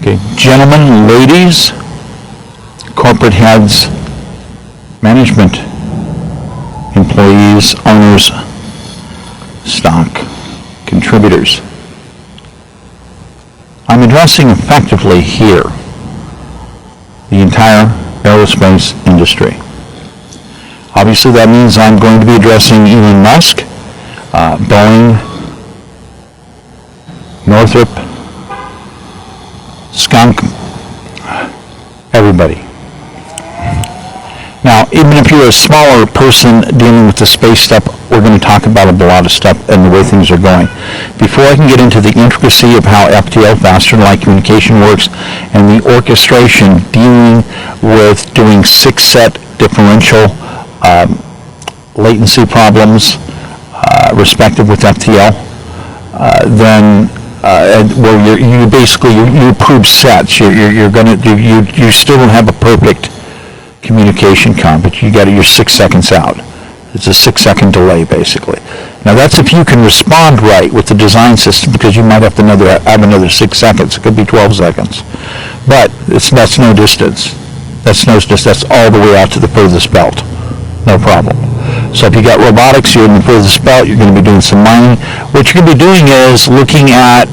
Okay, gentlemen, ladies, corporate heads, management, employees, owners, stock, contributors. I'm addressing effectively here the entire aerospace industry. Obviously that means I'm going to be addressing Elon Musk, Boeing, Northrop, Skunk, everybody. Now, even if you're a smaller person dealing with the space stuff, we're going to talk about a lot of stuff and the way things are going. Before I can get into the intricacy of how FTL, faster than light communication, works, and the orchestration dealing with doing 6-set differential latency problems, respective with FTL, then where you basically approve sets. You're going to you still don't have a perfect communication but you're 6 seconds out. It's a 6-second delay basically. Now that's if you can respond right with the design system, because you might have to have another 6 seconds. It could be 12 seconds, but that's no distance. That's all the way out to the furthest belt. No problem. So if you got robotics, you're in the furthest belt, you're going to be doing some mining. What you're going to be doing is looking at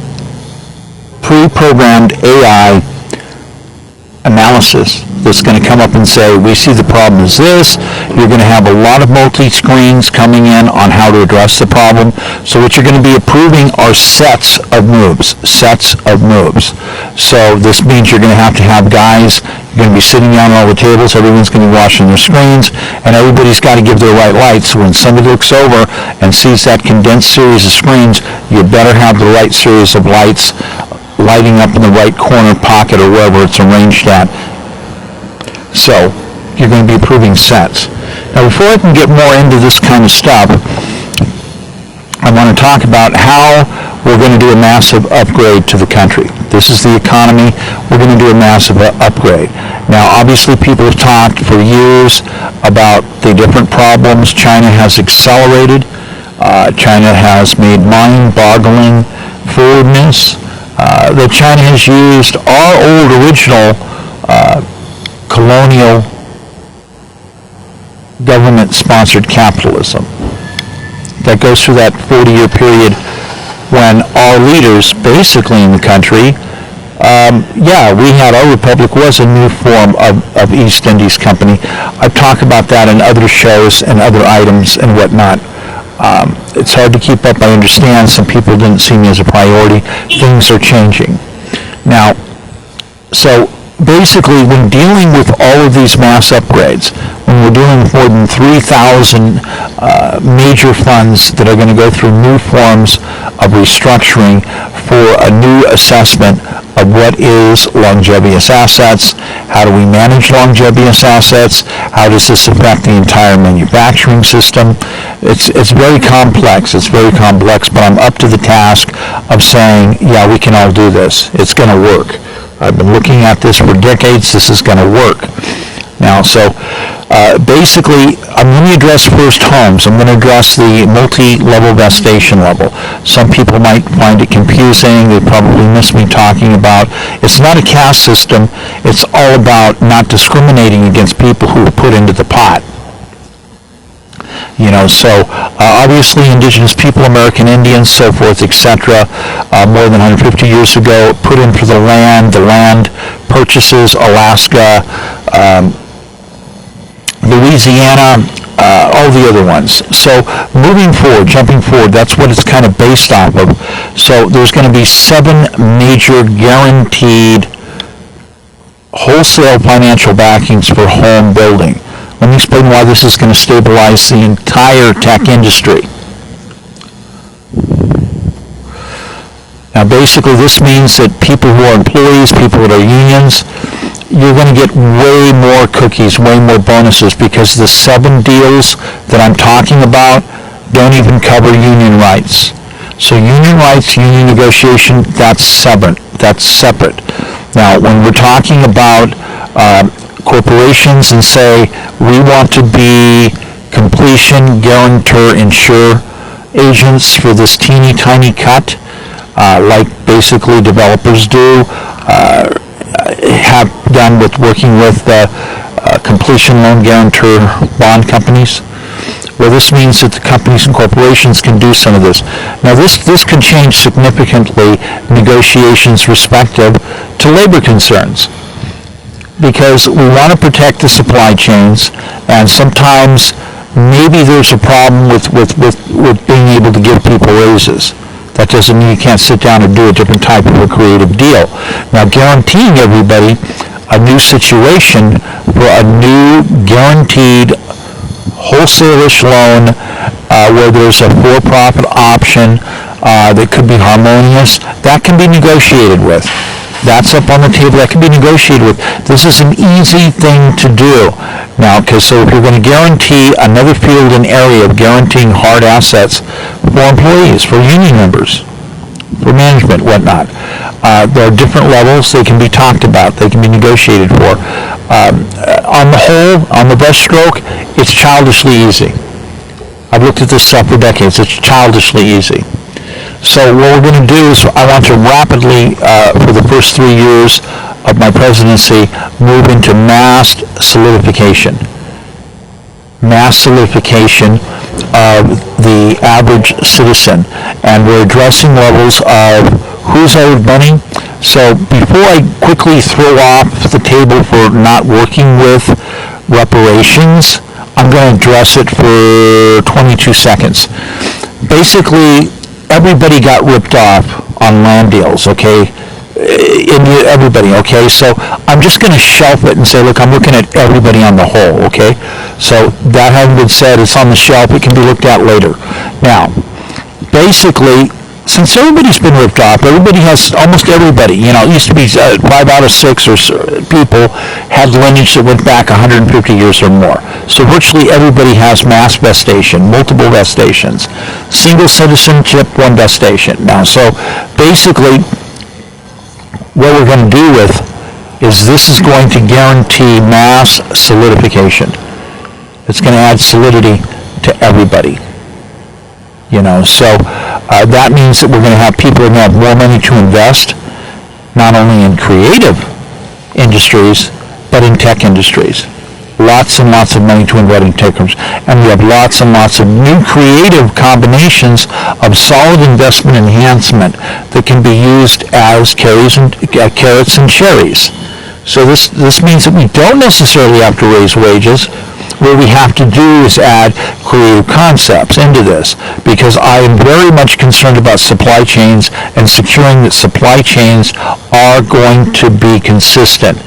pre-programmed AI analysis that's going to come up and say, we see the problem is this. You're going to have a lot of multi-screens coming in on how to address the problem. So what you're going to be approving are sets of moves. So this means you're going to have guys, you're going to be sitting down at all the tables, everyone's going to be watching their screens, and everybody's got to give their right lights. So when somebody looks over and sees that condensed series of screens, you better have the right series of lights lighting up in the right corner pocket or wherever it's arranged at. So you're going to be approving sets. Now before I can get more into this kind of stuff, I want to talk about how we're going to do a massive upgrade to the country. This is the economy. We're going to do a massive upgrade. Now obviously people have talked for years about the different problems. China has accelerated. China has made mind-boggling forwardness. That China has used our old original colonial government-sponsored capitalism that goes through that 40-year period when our leaders, basically in the country, we had our republic was a new form of East Indies Company. I've talked about that in other shows and other items and whatnot. It's hard to keep up. I understand some people didn't see me as a priority. Things are changing. Now, so basically when dealing with all of these mass upgrades, when we're dealing with more than 3,000 major funds that are going to go through new forms of restructuring for a new assessment of what is longevous assets, how do we manage longevous assets, how does this affect the entire manufacturing system. It's very complex, but I'm up to the task of saying, yeah, we can all do this. It's going to work. I've been looking at this for decades. This is going to work. Now, so basically, I'm going to address first homes. I'm going to address the multi-level vestation level. Some people might find it confusing. They probably miss me talking about. It's not a caste system. It's all about not discriminating against people who are put into the pot. So obviously indigenous people, American Indians, so forth, etc., more than 150 years ago, put in for the land purchases, Alaska, Louisiana, all the other ones. So jumping forward, that's what it's kind of based off of. So there's going to be 7 major guaranteed wholesale financial backings for home building. Let me explain why this is going to stabilize the entire tech industry. Now basically this means that people who are employees, people that are unions, you're going to get way more cookies, way more bonuses, because the 7 deals that I'm talking about don't even cover union rights. So union rights, union negotiation, that's separate. Now when we're talking about corporations and say we want to be completion, guarantor, insure agents for this teeny tiny cut, like basically developers do, have done with working with completion loan guarantor bond companies, where this means that the companies and corporations can do some of this. Now this could change significantly negotiations respective to labor concerns, because we want to protect the supply chains, and sometimes maybe there's a problem with being able to give people raises. That doesn't mean you can't sit down and do a different type of a creative deal. Now, guaranteeing everybody a new situation for a new guaranteed wholesale-ish loan where there's a for-profit option that could be harmonious, that can be negotiated with. That's up on the table. That can be negotiated with. This is an easy thing to do. Now, so if you're going to guarantee another field and area of guaranteeing hard assets for employees, for union members, for management, whatnot, there are different levels. They can be talked about. They can be negotiated for. On the whole, on the brushstroke, it's childishly easy. I've looked at this stuff for decades. It's childishly easy. So what we're going to do is I want to rapidly, for the first 3 years of my presidency, move into mass solidification. Mass solidification of the average citizen. And we're addressing levels of who's owed money. So before I quickly throw off the table for not working with reparations, I'm going to address it for 22 seconds. Basically, everybody got ripped off on land deals, okay? Everybody, okay? So I'm just going to shelf it and say, look, I'm looking at everybody on the whole, okay? So that having been said, it's on the shelf. It can be looked at later. Now, basically, since everybody's been ripped off, almost everybody, it used to be 5 out of 6 people had lineage that went back 150 years or more. So virtually everybody has mass vestation, multiple vestations, single citizenship, one vestation. Now, so basically, what we're going to do with is this is going to guarantee mass solidification. It's going to add solidity to everybody. So that means that we're going to have people who have more money to invest, not only in creative industries, but in tech industries. Lots and lots of money to invest in tech industries. And we have lots and lots of new creative combinations of solid investment enhancement that can be used as carrots and cherries. So this means that we don't necessarily have to raise wages. What we have to do is add creative concepts into this, because I am very much concerned about supply chains and securing that supply chains are going to be consistent.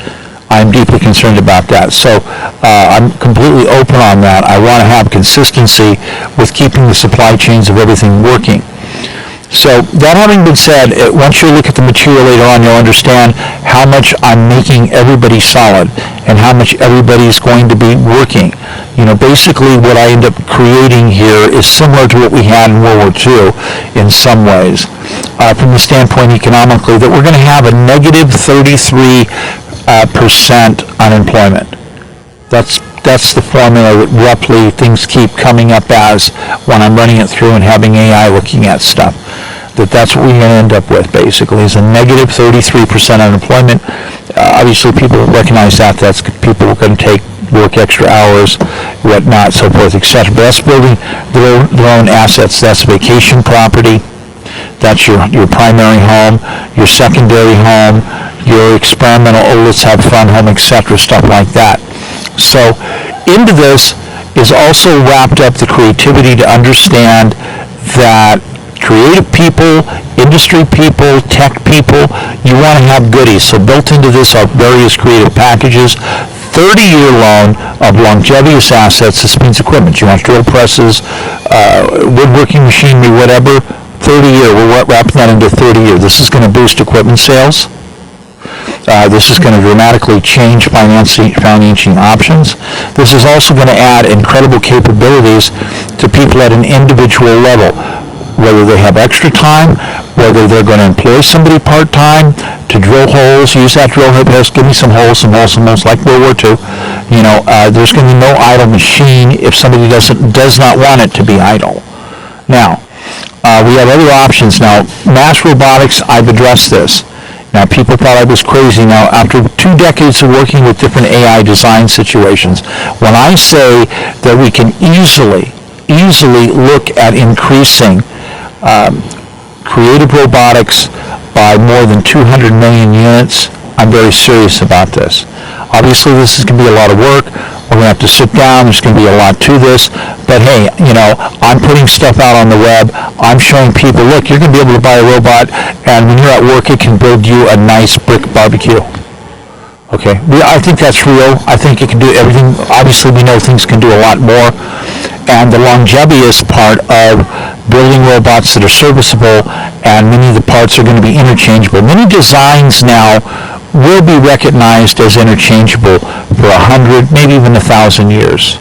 I'm deeply concerned about that. So I'm completely open on that. I want to have consistency with keeping the supply chains of everything working. So that having been said, once you look at the material later on, you'll understand how much I'm making everybody solid and how much everybody's going to be working. Basically what I end up creating here is similar to what we had in World War II in some ways, from the standpoint economically, that we're going to have a negative 33% unemployment. That's the formula that roughly things keep coming up as when I'm running it through and having AI looking at stuff. That's what we're going to end up with, basically, is a negative 33% unemployment. Obviously, people recognize that. That's people who are going to work extra hours, whatnot, so forth, etc. But that's building their own assets. That's vacation property. That's your primary home, your secondary home, your experimental, let's have fun home, etc., stuff like that. So into this is also wrapped up the creativity to understand that creative people, industry people, tech people, you want to have goodies. So built into this are various creative packages. 30-year loan of longevous assets. This means equipment. You want drill presses, woodworking machinery, whatever. 30-year. We're wrapping that into 30-year. This is going to boost equipment sales. This is going to dramatically change financing options. This is also going to add incredible capabilities to people at an individual level, whether they have extra time, whether they're going to employ somebody part-time to drill holes, use that drill head, give me some holes, like World War II. There's going to be no idle machine if somebody does not want it to be idle. Now, we have other options. Now, mass robotics, I've addressed this. Now, people thought I was crazy. Now, after 2 decades of working with different AI design situations, when I say that we can easily look at increasing creative robotics by more than 200 million units, I'm very serious about this. Obviously, this is going to be a lot of work. We're going to have to sit down. There's going to be a lot to this. But hey, I'm putting stuff out on the web. I'm showing people, look, you're going to be able to buy a robot, and when you're at work, it can build you a nice brick barbecue. Okay, I think that's real. I think it can do everything. Obviously, we know things can do a lot more. And the longevous part of building robots that are serviceable, and many of the parts are going to be interchangeable. Many designs now will be recognized as interchangeable for 100, maybe even 1,000 years.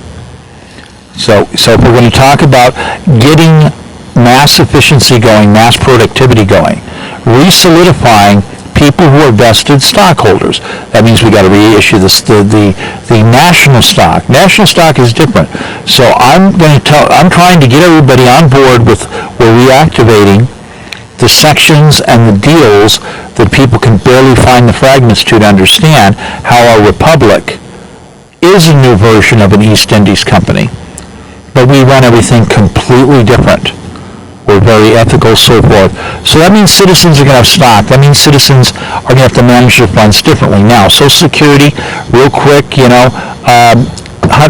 So if we're going to talk about getting mass efficiency going, mass productivity going, re-solidifying people who are vested stockholders. That means we got to reissue the national stock. National stock is different. So I'm trying to get everybody on board with, we're reactivating the sections and the deals that people can barely find the fragments to understand how our republic is a new version of an East Indies company. But we run everything completely different. We're very ethical, so forth. So that means citizens are going to have stock. That means citizens are going to have to manage their funds differently. Now, Social Security, real quick,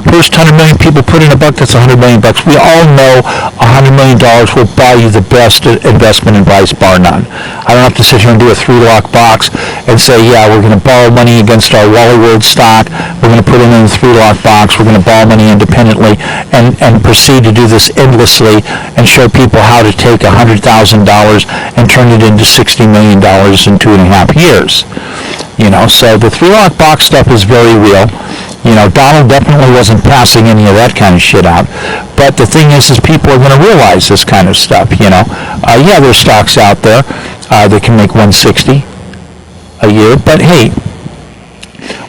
first 100 million people put in a buck, that's $100 million. We all know $100 million will buy you the best investment advice, bar none. I don't have to sit here and do a 3-lock box and say, yeah, we're going to borrow money against our Wally World stock. We're going to put it in a 3-lock box. We're going to borrow money independently and proceed to do this endlessly and show people how to take $100,000 and turn it into $60 million in 2.5 years. So the 3-lock box stuff is very real. Donald definitely wasn't passing any of that kind of shit out. But the thing is people are going to realize this kind of stuff, Yeah, there's stocks out there that can make 160 a year. But hey,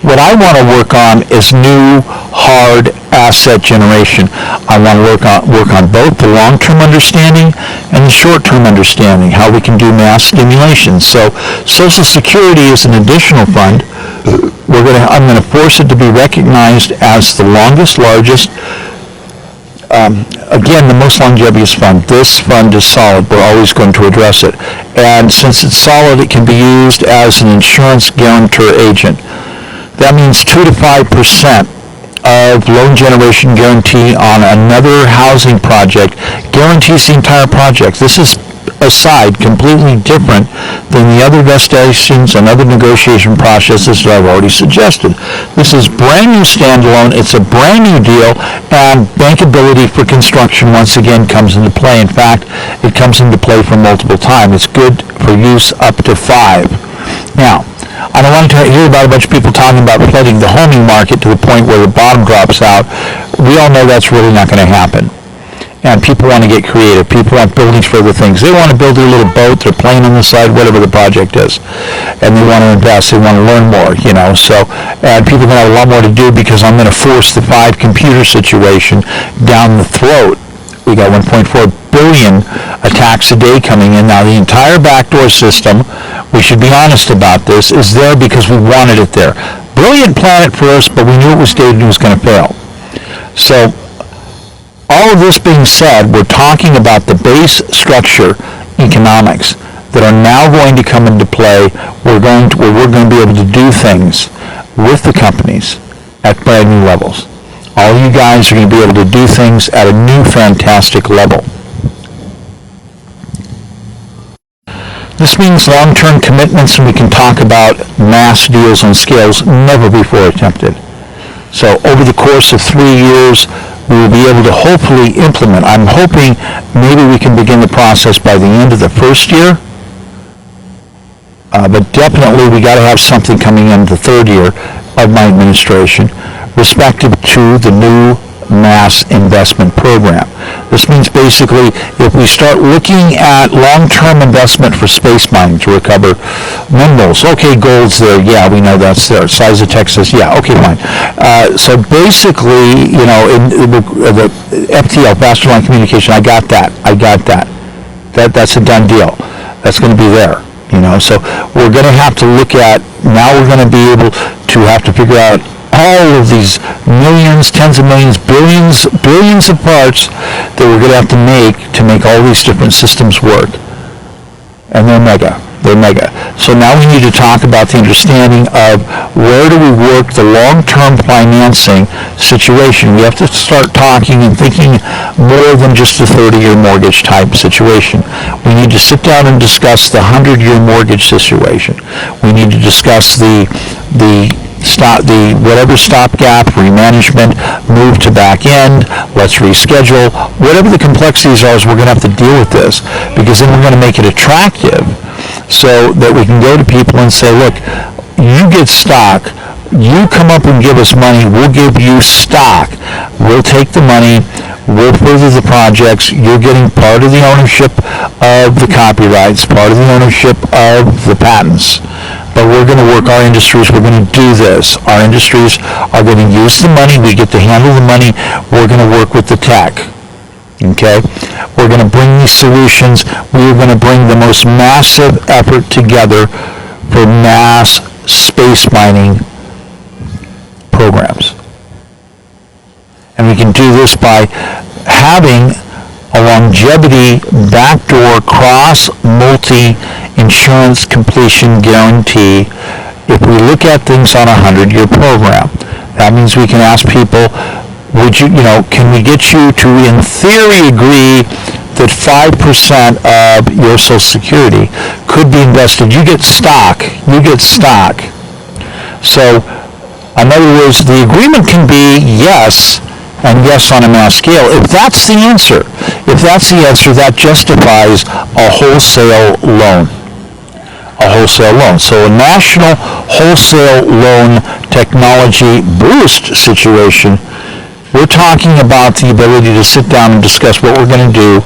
what I want to work on is new, hard asset generation. I want to work on both the long-term understanding and the short-term understanding, how we can do mass stimulation. So Social Security is an additional fund. I'm going to force it to be recognized as the longest, largest, again, the most longevous fund. This fund is solid. We're always going to address it. And since it's solid, it can be used as an insurance guarantor agent. That means 2 to 5% of loan generation guarantee on another housing project guarantees the entire project. This is aside completely different than the other vestitions and other negotiation processes that I've already suggested. This is brand new standalone. It's a brand new deal, and bankability for construction once again comes into play. In fact, it comes into play for multiple times. It's good for use up to 5. Now, I don't want to hear about a bunch of people talking about flooding the homing market to the point where the bottom drops out. We all know that's really not going to happen. And people want to get creative. People want buildings for other things. They want to build their little boat, their plane on the side, whatever the project is. And they want to invest. They want to learn more, So, and people are going to have a lot more to do because I'm going to force the 5 computer situation down the throat. We got 1.4 billion attacks a day coming in. Now, the entire backdoor system, we should be honest about this, is there because we wanted it there. Brilliant plan at first, but we knew it was dated and it was going to fail. So, all of this being said, we're talking about the base structure economics that are now going to come into play. We're going to be able to do things with the companies at brand new levels. All you guys are going to be able to do things at a new fantastic level. This means long-term commitments, and we can talk about mass deals on scales never before attempted. So over the course of 3 years, we will be able to hopefully implement. I'm hoping maybe we can begin the process by the end of the first year. But definitely we got to have something coming in the 3rd year of my administration, respective to the new mass investment program. This means basically if we start looking at long-term investment for space mining to recover minerals, okay, gold's there, yeah, we know that's there. Size of Texas, yeah, okay, fine. So basically, in the FTL, faster line communication, I got that. That's a done deal. That's going to be there. So we're going to have to look at, now we're going to be able to have to figure out all of these millions, tens of millions, billions of parts that we're going to have to make all these different systems work. And they're mega. So now we need to talk about the understanding of where do we work the long-term financing situation. We have to start talking and thinking more than just a 30-year mortgage type situation. We need to sit down and discuss the 100-year mortgage situation. We need to discuss the whatever stopgap, remanagement, move to back end, let's reschedule, whatever the complexities are, is we're going to have to deal with this, because then we're going to make it attractive so that we can go to people and say, look, you get stock, you come up and give us money, we'll give you stock, we'll take the money, we'll further the projects, you're getting part of the ownership of the copyrights, part of the ownership of the patents. But we're going to work our industries, we're going to do this. Our industries are going to use the money, we get to handle the money, we're going to work with the tech. Okay? We're going to bring these solutions, we're going to bring the most massive effort together for mass space mining programs. And we can do this by having a longevity backdoor cross multi-insurance completion guarantee if we look at things on a 100-year program. That means we can ask people, can we get you to, in theory, agree that 5% of your Social Security could be invested? You get stock. So, in other words, the agreement can be yes, and yes on a mass scale. If that's the answer, that justifies a wholesale loan. So a national wholesale loan technology boost situation, we're talking about the ability to sit down and discuss what we're going to do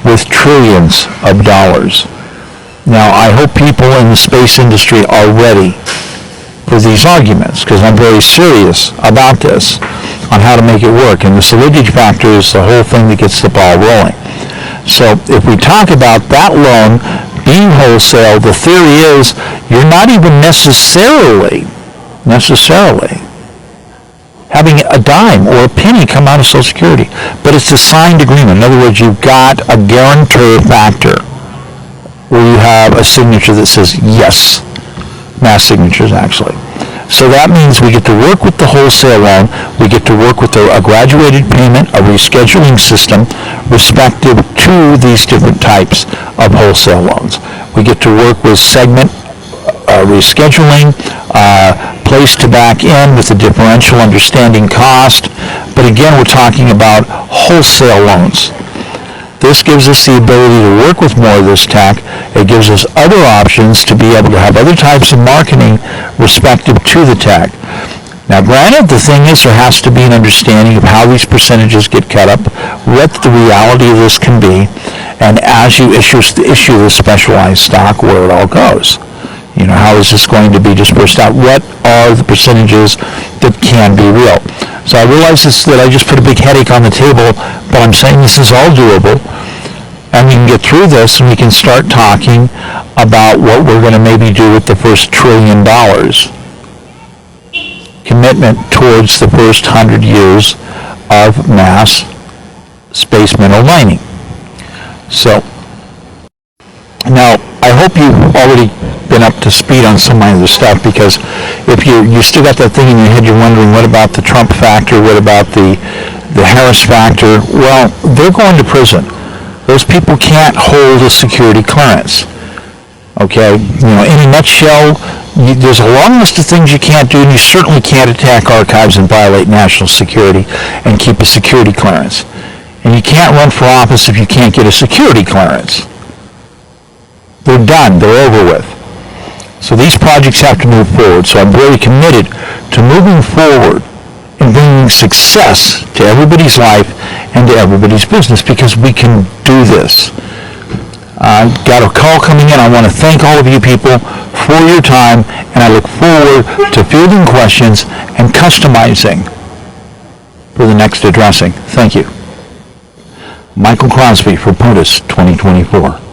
with trillions of dollars. Now, I hope people in the space industry are ready for these arguments, because I'm very serious about this, on how to make it work. And the solidity factor is the whole thing that gets the ball rolling. So if we talk about that loan being wholesale, the theory is you're not even necessarily having a dime or a penny come out of Social Security, but it's a signed agreement. In other words, you've got a guarantor factor where you have a signature that says yes, mass signatures actually. So that means we get to work with the wholesale loan, we get to work with a graduated payment, a rescheduling system, respective to these different types of wholesale loans. We get to work with segment rescheduling, place to back in with a differential understanding cost. But again, we're talking about wholesale loans. This gives us the ability to work with more of this tech. It gives us other options to be able to have other types of marketing respective to the tech. Now, granted, the thing is there has to be an understanding of how these percentages get cut up, what the reality of this can be, and as you issue the specialized stock, where it all goes. How is this going to be dispersed out? What are the percentages that can be real? So I realize that I just put a big headache on the table, but I'm saying this is all doable, and we can get through this, and we can start talking about what we're going to maybe do with the first $1 trillion commitment towards the first 100 years of mass space mineral mining. So, now, I hope you've already been up to speed on some of this stuff, because if you still got that thing in your head, you're wondering, what about the Trump factor, what about the Harris factor? Well, they're going to prison. Those people can't hold a security clearance. Okay? In a nutshell, there's a long list of things you can't do, and you certainly can't attack archives and violate national security and keep a security clearance. And you can't run for office if you can't get a security clearance. They're done. They're over with. So these projects have to move forward. So I'm very committed to moving forward and bringing success to everybody's life and to everybody's business, because we can do this. I've got a call coming in. I want to thank all of you people for your time, and I look forward to fielding questions and customizing for the next addressing. Thank you. Michael Crosby for POTUS 2024.